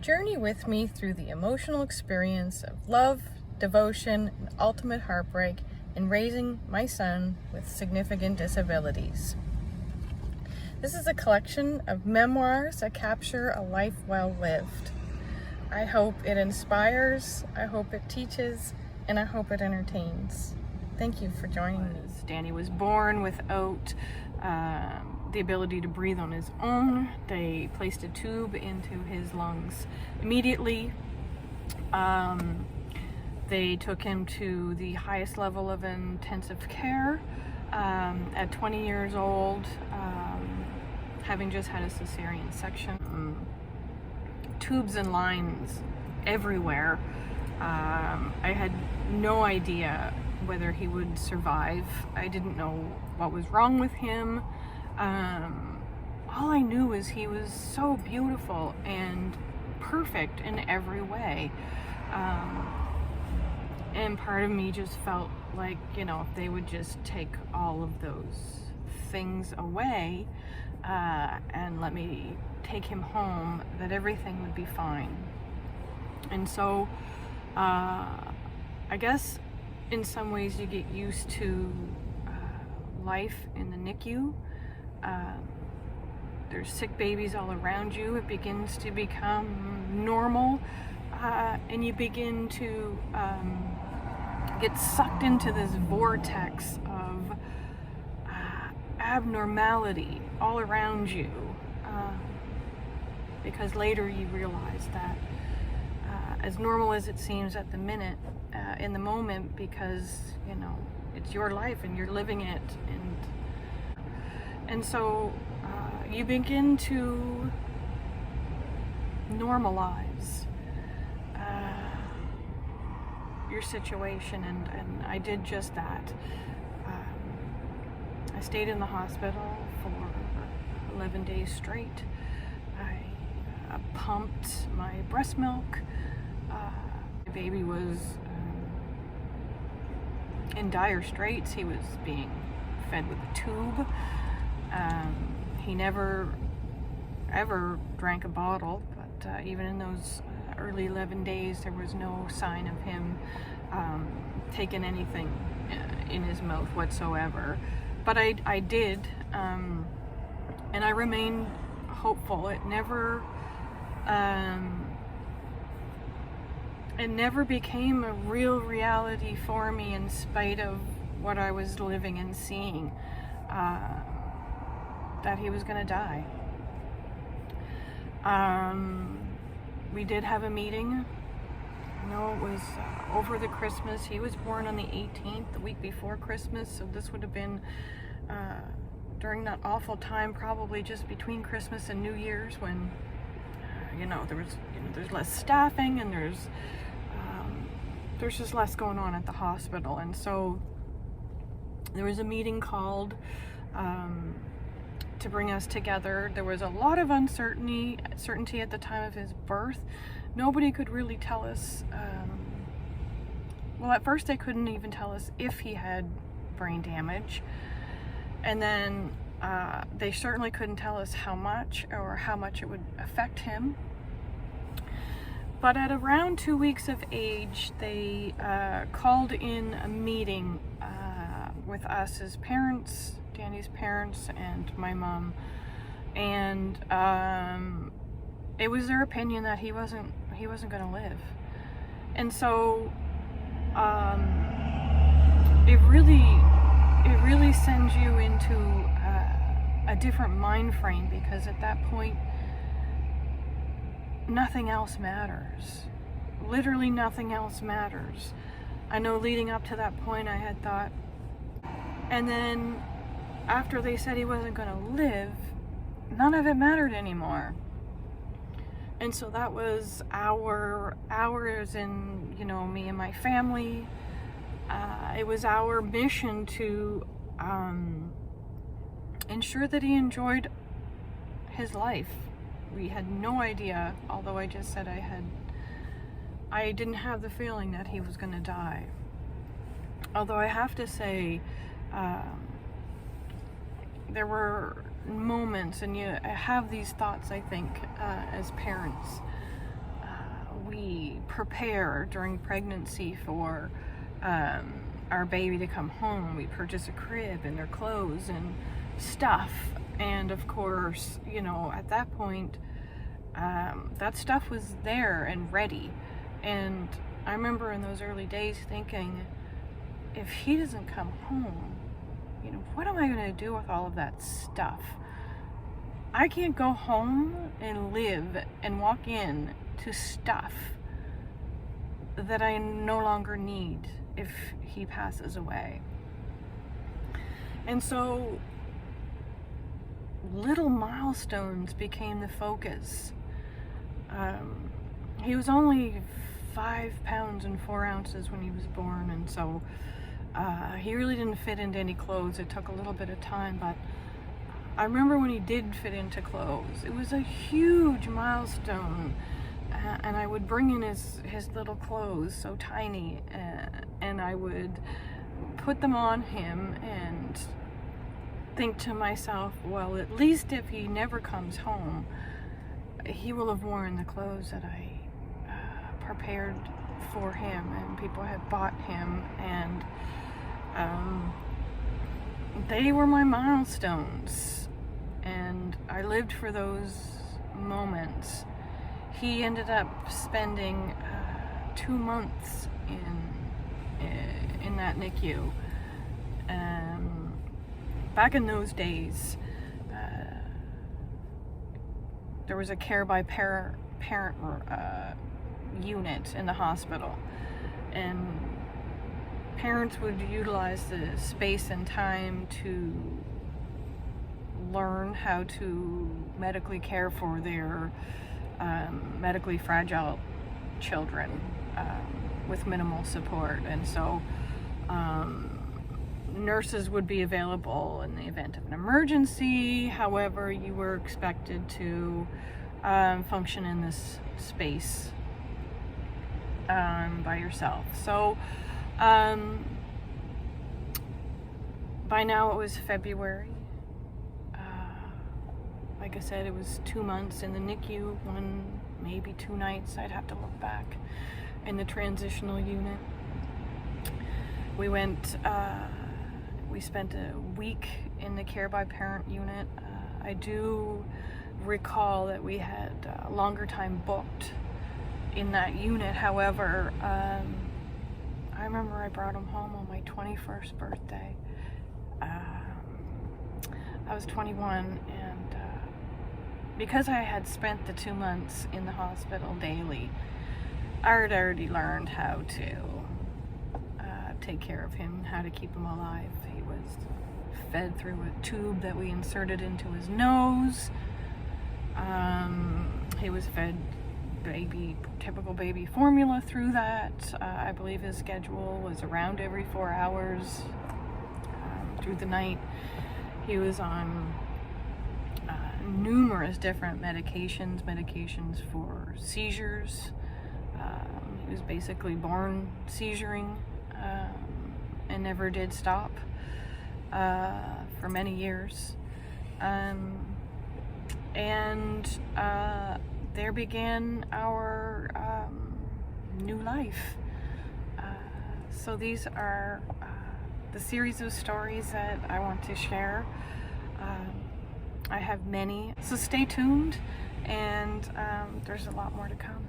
Journey with me through the emotional experience of love, devotion, and ultimate heartbreak in raising my son with significant disabilities. This is a collection of memoirs that capture a life well lived. I hope it inspires, I hope it teaches, and I hope it entertains. Thank you for joining me. Danny was born without the ability to breathe on his own. They placed a tube into his lungs immediately. They took him to the highest level of intensive care at 20 years old, having just had a cesarean section. Tubes and lines everywhere. I had no idea whether he would survive. I didn't know what was wrong with him. All I knew is he was so beautiful and perfect in every way. And part of me just felt like, if they would just take all of those things away and let me take him home, that everything would be fine. And so I guess in some ways you get used to life in the NICU. There's sick babies all around you. It begins to become normal, and you begin to get sucked into this vortex of abnormality all around you, because later you realize that as normal as it seems at the minute, in the moment, because it's your life and you're living it, and so you begin to normalize your situation, and I did just that. I stayed in the hospital for 11 days straight. I pumped my breast milk. My baby was in dire straits. He was being fed with a tube. He never ever drank a bottle, but even in those early 11 days there was no sign of him taking anything in his mouth whatsoever. But I did, and I remained hopeful. It never became a real reality for me, in spite of what I was living and seeing, that he was going to die. We did have a meeting. It was over the Christmas. He was born on the 18th, the week before Christmas, so this would have been during that awful time, probably just between Christmas and New Year's, when there's less staffing, and there's just less going on at the hospital. And so there was a meeting called to bring us together. There was a lot of uncertainty at the time of his birth. Nobody could really tell us, well, at first they couldn't even tell us if he had brain damage, and then they certainly couldn't tell us how much, or how much it would affect him. But at around 2 weeks of age, they called in a meeting with us as parents, Danny's parents, and my mom, and it was their opinion that he wasn't going to live. And so it really sends you into a different mind frame, because at that point nothing else matters. Literally nothing else matters. I know leading up to that point I had thought, and then after they said he wasn't going to live, none of it mattered anymore. And so that was ours, and me and my family. It was our mission to ensure that he enjoyed his life. We had no idea, although I just said I didn't have the feeling that he was going to die. Although I have to say, there were moments, and you have these thoughts, I think, as parents, we prepare during pregnancy for our baby to come home. We purchase a crib and their clothes and stuff. And of course, you know, at that point, that stuff was there and ready. And I remember in those early days thinking, if he doesn't come home, you know, what am I going to do with all of that stuff? I can't go home and live and walk in to stuff that I no longer need if he passes away. And so little milestones became the focus. He was only 5 pounds and 4 ounces when he was born, and so he really didn't fit into any clothes. It took a little bit of time, but I remember when he did fit into clothes, it was a huge milestone. And I would bring in his little clothes, so tiny, and I would put them on him and think to myself, well, at least if he never comes home, he will have worn the clothes that I prepared for him and people had bought him, and they were my milestones, and I lived for those moments. He ended up spending 2 months in that NICU. Back in those days, there was a care by parent unit in the hospital, and parents would utilize the space and time to learn how to medically care for their medically fragile children with minimal support. And so nurses would be available in the event of an emergency. However, you were expected to function in this space by yourself. So by now it was February. Like I said, it was 2 months in the NICU, maybe 2 nights, I'd have to look back, in the transitional unit. We spent a week in the care by parent unit. I do recall that we had a longer time booked in that unit. However, I remember I brought him home on my 21st birthday. I was 21, and because I had spent the 2 months in the hospital daily, I had already learned how to take care of him, how to keep him alive. He was fed through a tube that we inserted into his nose. He was fed typical baby formula through that. I believe his schedule was around every 4 hours through the night. He was on numerous different medications for seizures. He was basically born seizuring and never did stop for many years. And there began our new life. So these are the series of stories that I want to share. I have many, so stay tuned, and there's a lot more to come.